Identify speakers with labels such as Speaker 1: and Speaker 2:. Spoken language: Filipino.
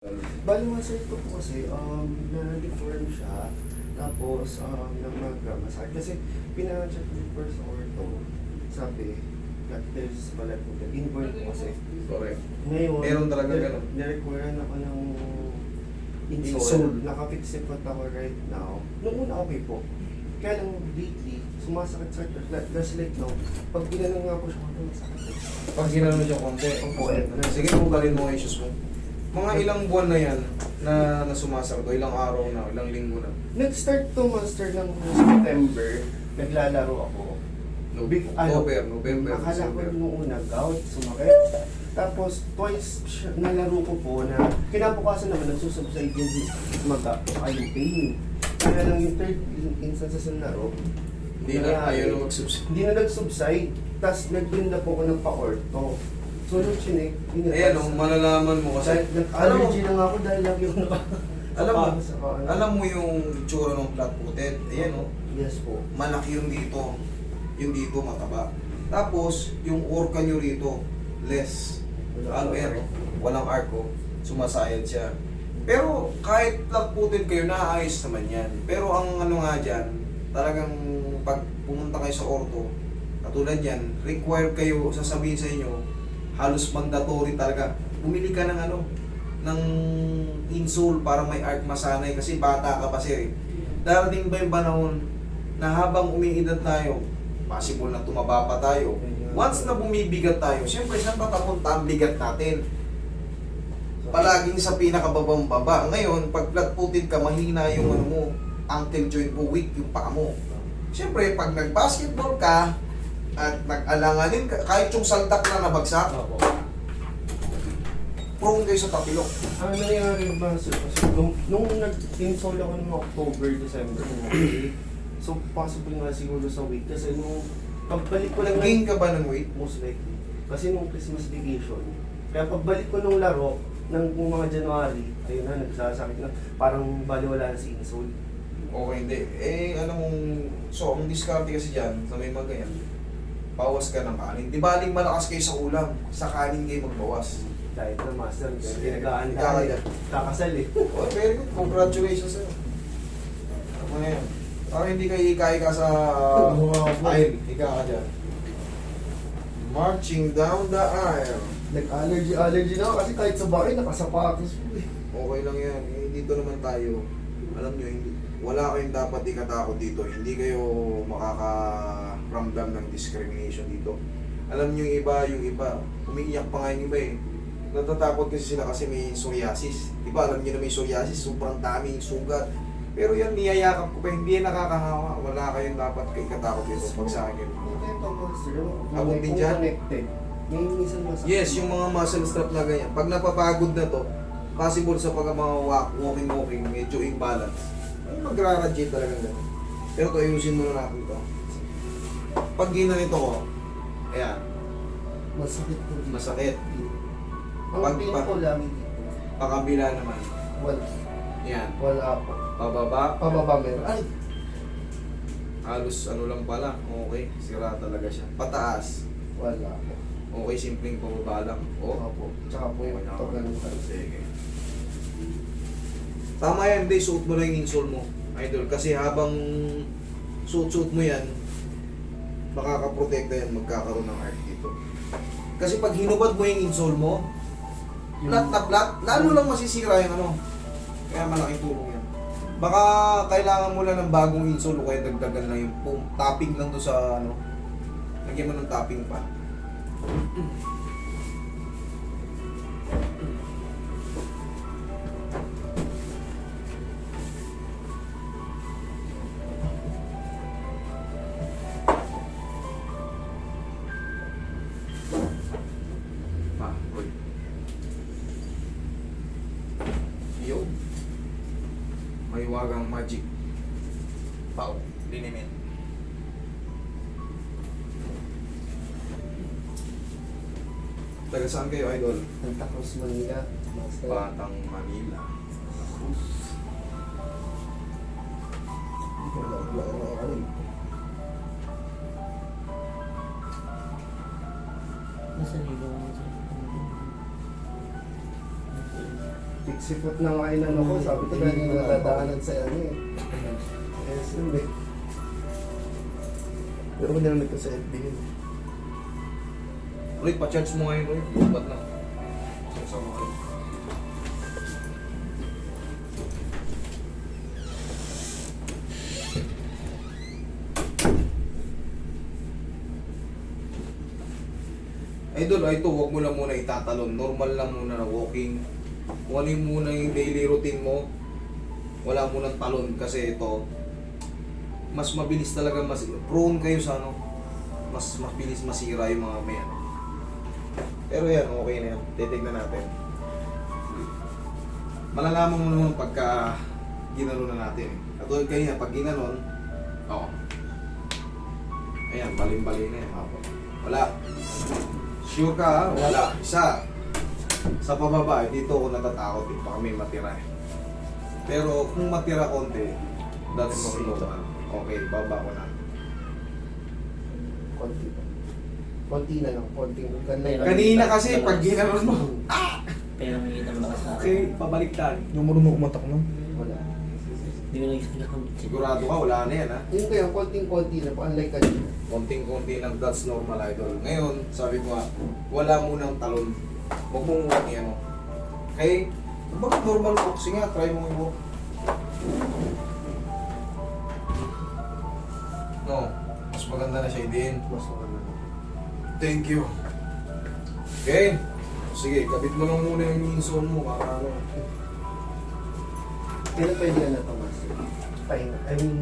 Speaker 1: Bali, master ko po kasi, na-deform siya. Tapos, masakit. Kasi, pina-check ko first ortho. Sabi, that there's pala po. Inborn po kasi.
Speaker 2: Correct.
Speaker 1: Ngayon,
Speaker 2: Meron talaga ganun.
Speaker 1: na-require ako ng insole.
Speaker 2: Insole.
Speaker 1: Nakafix pot ako right now. Noong una okay po. Kaya lang lately, sumasakit-sakit. That's like no. Pag ginanong nga po siya, masakit.
Speaker 2: Pag ginano siya konti. Sige, tunggalin mo ang issues mo. Mga ilang buwan na yan na sumasakit o ilang araw na, ilang linggo na.
Speaker 1: Nag-start to master ng September. Naglalaro ako.
Speaker 2: November,
Speaker 1: Akala ko
Speaker 2: December.
Speaker 1: nung una, gout, sumakit. Tapos, twice nalaro ko po na kinabukasan naman nagsusubside yung yung pain. Kaya lang yung third instances na laro,
Speaker 2: Hindi na ayaw na mag-subside.
Speaker 1: hindi na nag-subside. Tapos nagbinda po ako ng pa-ortho. So, nung chinek,
Speaker 2: Ayan, malalaman mo kasi.
Speaker 1: Nag-allergy na nga ako dahil lang yung
Speaker 2: Alam mo yung itsura ng flat-footed. Ayan o.
Speaker 1: Yes po.
Speaker 2: Malaki yung dito. Yung dito mataba. Tapos, yung orca nyo rito, less. Walang arco. Sumasayad siya. Pero kahit flat-footed kayo, naaayos naman yan. Pero ang ano nga dyan, talagang pag pumunta kayo sa ortho, katulad yan, required kayo, sasabihin sa inyo, halos mandatory talaga. Bumili ka ng ng insole para may arc masanay kasi bata ka pa sir. Darating ba yung panahon na habang umiidad tayo, possible na tumaba pa tayo. Once na bumibigat tayo, siyempre saan pa papunta ang bigat natin? Palaging sa pinakababang baba. Ngayon, pag flat-footed ka, mahina yung mo, ankle joint mo, weak yung paa mo. Siyempre, pag nag-basketball ka, at nag-alanganin ka, kahit yung saldak na nabagsak, prone kayo sa tapilok.
Speaker 1: Ano nangyari ba sir? Kasi nung nag-install ako ng October, December, so possible nga siguro sa week. Kasi nung pagbalik ko lang
Speaker 2: Nag-gain ka ba ng weight?
Speaker 1: most likely. Kasi nung Christmas vacation, kaya pagbalik ko nung laro, ng mga January, ayun na, nagsasakit na. Parang baliwala na si insole.
Speaker 2: Okay, hindi. Alam mong, so ang diskarte kasi dyan, sa may mga ganyan, bawas ka ng kanin. Di baling malakas kayo sa ulam, sa kanin kayo magbawas.
Speaker 1: Kahit na master,
Speaker 2: Sige.
Speaker 1: pinagaan
Speaker 2: Ika ka dyan.
Speaker 1: kakasal eh.
Speaker 2: Oh, very good. Congratulations sa'yo. Ano na yan? Para hindi kayo ika sa aisle. Ika ka dyan. Marching down the aisle.
Speaker 1: Nag-allergy na ako kasi kahit sa bahay, nakasapatos po eh.
Speaker 2: Okay lang yan. Dito naman tayo. Alam nyo, wala kayong dapat ikatakot dito. Hindi kayo makakaramdam ng discrimination dito. Alam nyo yung iba, umiiyak pa nga yung iba eh. Natatakot kasi sila kasi may psoriasis. Diba, alam nyo na may psoriasis, sobrang daming sugat. Pero yan, niyayakap ko pa, hindi yan nakakahawa. Wala kayong dapat ikatakot dito pag sa akin. Abot din dyan?
Speaker 1: Connected. May minsan masakit.
Speaker 2: Yes, yung mga muscle strap na ganyan. Pag napapagod na to, possible sa pag mga walking, medyo imbalance. Ay, magra-radiate talaga ganun. Pero ito, ayusin muna natin ito. Pag ginanito ko, ayan,
Speaker 1: Masakit po.
Speaker 2: masakit.
Speaker 1: Ang
Speaker 2: Pag-
Speaker 1: pain ko lang dito.
Speaker 2: Pakabila naman.
Speaker 1: Wala.
Speaker 2: Yan.
Speaker 1: Wala po.
Speaker 2: Pababa.
Speaker 1: Pababa meron. Ay!
Speaker 2: Halos ano lang pala. Okay, sira talaga siya. Pataas.
Speaker 1: Wala po.
Speaker 2: Okay, simpleng pababa lang. Oh.
Speaker 1: Opo. Tsaka po yung pagganong
Speaker 2: Sige. Tama yan, hindi. Suot mo lang yung insole mo, idol. Kasi habang suot mo yan, makakaprotekta yan, magkakaroon ng arc dito. Kasi pag hinubad mo yung insole mo, flat na flat, lalo lang masisira yung Kaya malaking tulong yan. Baka kailangan mo lang ng bagong insole o kaya dagdagan lang yung topping lang doon sa lagyan mo ng topping pa. Uy. Yo. May wagang magic. Pau. Linimin. Taga saan kayo, idol?
Speaker 1: Santa Cruz, Manila. Master.
Speaker 2: Batang Manila.
Speaker 3: Nasa ligaw mo siya.
Speaker 1: Fixie foot na nga inano ko. Sabi ko na hindi nadadaanan sa ano eh. Yes, yun eh. Pero kung narinig ko sa FB yun.
Speaker 2: Roy, pa-charge mo ngayon, Roy. Bubat na. Sama kayo. Idol, ito, huwag mo lang muna itatalon. Normal lang muna na walking. Kung ano yung muna yung daily routine mo, wala munang talon kasi ito, mas mabilis talaga, mas prone kayo sa ano, mas mabilis masira yung mga may ano. Pero yan, okay na yan. Titignan natin. Malalaman mo naman pagka ginano na natin. Katulad kanina, pag ginanon, oo. Ayan, baling-bali na yan. Wala. Sure ka ha? Wala. Isa. Sa pababa, dito ako natatakot eh. Baka may matira eh. Pero kung matira konti, that's normal. Okay, baba ko na.
Speaker 1: Konti pa. Konti na lang. Konti.
Speaker 2: Kanina kasi, pag ginanon mo,
Speaker 3: Pero may kita mo sa
Speaker 2: okay, pabaliktad.
Speaker 4: Yung marunong umatak no?
Speaker 1: Wala.
Speaker 3: Hindi ko nag-isip.
Speaker 2: Sigurado ka, wala na yan ha.
Speaker 1: Yun kaya, konting-konti na po. Unlike kanina.
Speaker 2: Konting-konti lang, that's normal idol. Ngayon, sabi ko nga, wala munang talon. Huwag mong walk yan. Okay? Bakit normal walk? Sige nga, try mo yung walk. No, mas maganda na siya din.
Speaker 1: Mas maganda.
Speaker 2: Thank you. Okay? Sige, kabit mo lang muna yung insole mo para ano.
Speaker 1: Kailan pwede yan na, Tomas? Pahinga. I mean,